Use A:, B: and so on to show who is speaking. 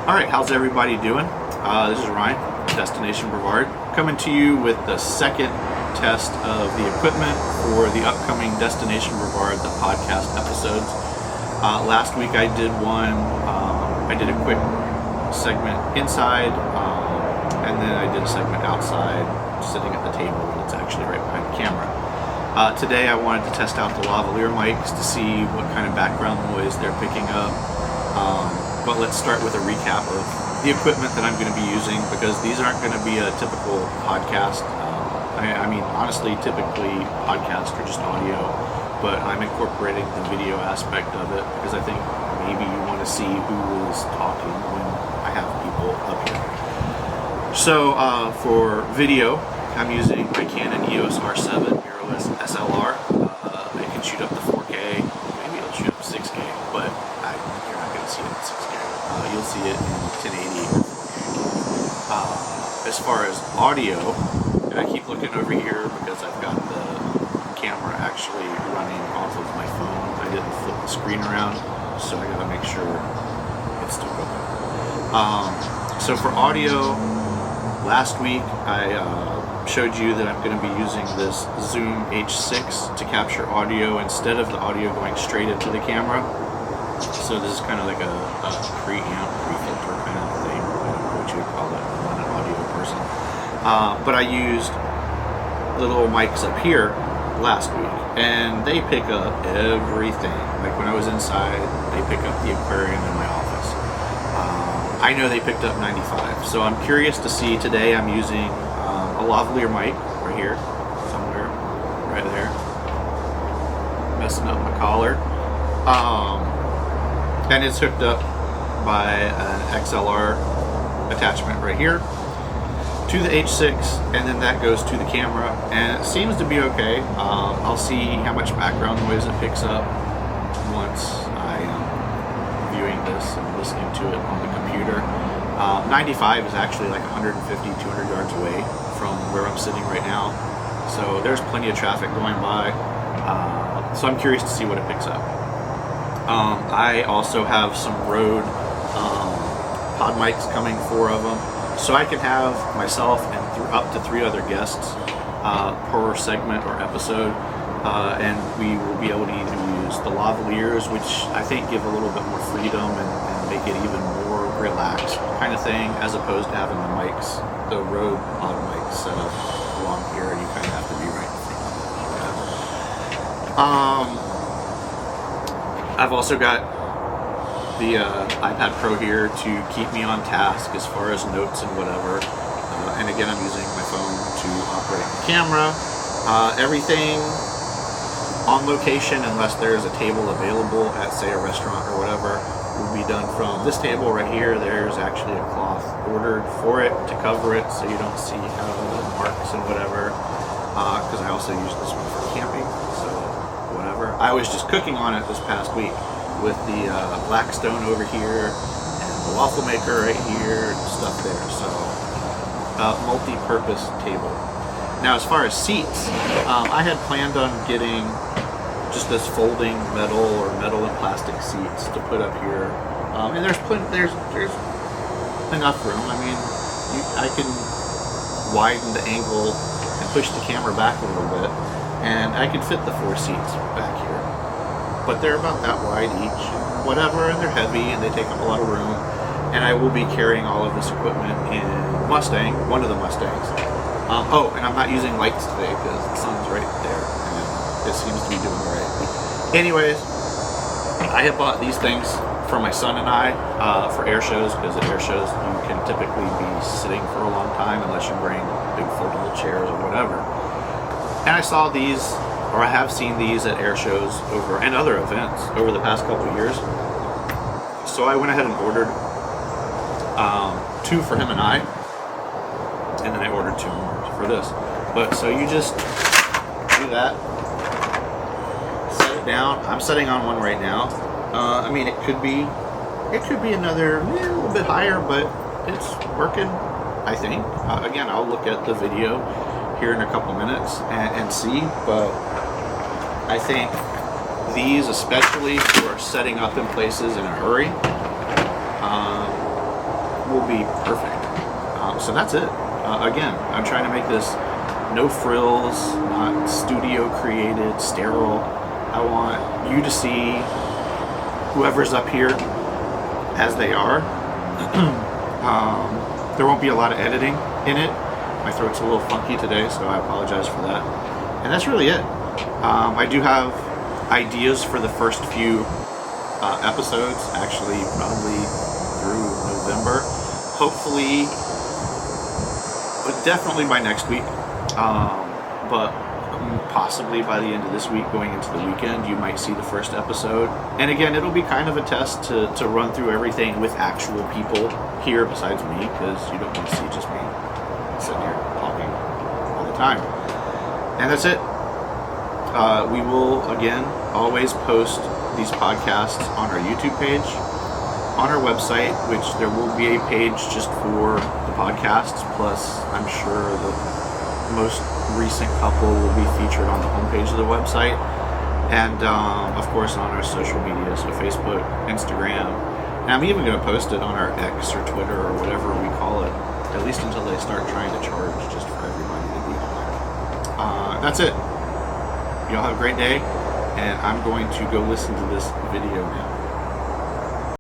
A: Alright, how's everybody doing? This is Ryan, Destination Brevard, coming to you with the second test of the equipment for the upcoming Destination Brevard, the podcast episodes. Last week I did one, I did a quick segment inside, and then I did a segment outside, sitting at the table, and it's actually right behind the camera. Today I wanted to test out the lavalier mics to see what kind of background noise they're picking up. But let's start with a recap of the equipment that I'm going to be using, because these aren't going to be a typical podcast. I mean, honestly, typically podcasts are just audio, but I'm incorporating the video aspect of it because I think maybe you want to see who is talking when I have people up here. So for video, I'm using my Canon EOS R7 mirrorless SLR. It can shoot up to 4K, maybe it'll shoot up to 6K, but you're not going to see it in 6K. You'll see it in 1080 or 4K. As far as audio, and I keep looking over here because I've got the camera actually running off of my phone. I didn't flip the screen around, so I got to make sure it's still going. So for audio, last week I showed you that I'm going to be using this Zoom H6 to capture audio instead of the audio going straight into the camera. So this is kind of like a pre-amp, pre-filter kind of thing. I don't know what you would call it. I'm not an audio person. But I used little mics up here last week, and they pick up everything. Like when I was inside, they pick up the aquarium in my office. I know they picked up 95, so I'm curious to see. Today I'm using a lavalier mic right here, somewhere, right there. Messing up my collar. And it's hooked up by an XLR attachment right here to the H6, and then that goes to the camera, and it seems to be okay. I'll see how much background noise it picks up once I am viewing this and listening to it on the computer. 95 is actually like 150, 200 yards away from where I'm sitting right now, so there's plenty of traffic going by, so I'm curious to see what it picks up. I also have some Rode pod mics coming, 4 of them, so I can have myself and up to 3 other guests per segment or episode, and we will be able to either use the lavaliers, which I think give a little bit more freedom and make it even more relaxed kind of thing, as opposed to having the mics, the Rode pod mics set up along here, and you kind of have to be right in front of it. I've also got the iPad Pro here to keep me on task as far as notes and whatever. And again, I'm using my phone to operate the camera. Everything on location, unless there's a table available at, say, a restaurant or whatever, will be done from this table right here. There's actually a cloth ordered for it to cover it, so you don't see the marks and whatever. Because I also use this one for camping, so whatever. I was just cooking on it this past week with the Blackstone over here and the waffle maker right here and stuff there. So multi-purpose table. Now as far as seats, I had planned on getting just this folding metal or metal and plastic seats to put up here, and there's enough room. I mean, I can widen the angle and push the camera back a little bit, and I can fit the 4 seats back here. But they're about that wide each, whatever, and they're heavy and they take up a lot of room. And I will be carrying all of this equipment in Mustang, one of the Mustangs. Oh, and I'm not using lights today because the sun's right there, and it seems to be doing all right. Anyways, I have bought these things for my son and I for air shows, because at air shows you can typically be sitting for a long time unless you bring big foldable chairs or whatever. And I saw these, or I have seen these at air shows and other events over the past couple of years. So I went ahead and ordered 2 for him and I, and then I ordered 2 more for this. But so you just do that, set it down. I'm setting on one right now. I mean, it could be another a little bit higher, but it's working, I think. Again, I'll look at the video here in a couple minutes and see, but I think these, especially for setting up in places in a hurry, will be perfect. So that's it. Again, I'm trying to make this no frills, not studio created, sterile. I want you to see whoever's up here as they are. There won't be a lot of editing in it. My throat's a little funky today, so I apologize for that. And that's really it. I do have ideas for the first few episodes, actually probably through November. Hopefully, but definitely by next week. But possibly by the end of this week, going into the weekend, you might see the first episode. And again, it'll be kind of a test to run through everything with actual people here besides me, because you don't want to see just me sitting here talking all the time. And that's it. We will, again, always post these podcasts on our YouTube page, on our website, which there will be a page just for the podcasts, plus I'm sure the most recent couple will be featured on the homepage of the website, and of course on our social media, so Facebook, Instagram, and I'm even going to post it on our X or Twitter or whatever we call it, at least until they start trying to charge just for everybody to be on there. That's it. Y'all have a great day, and I'm going to go listen to this video now.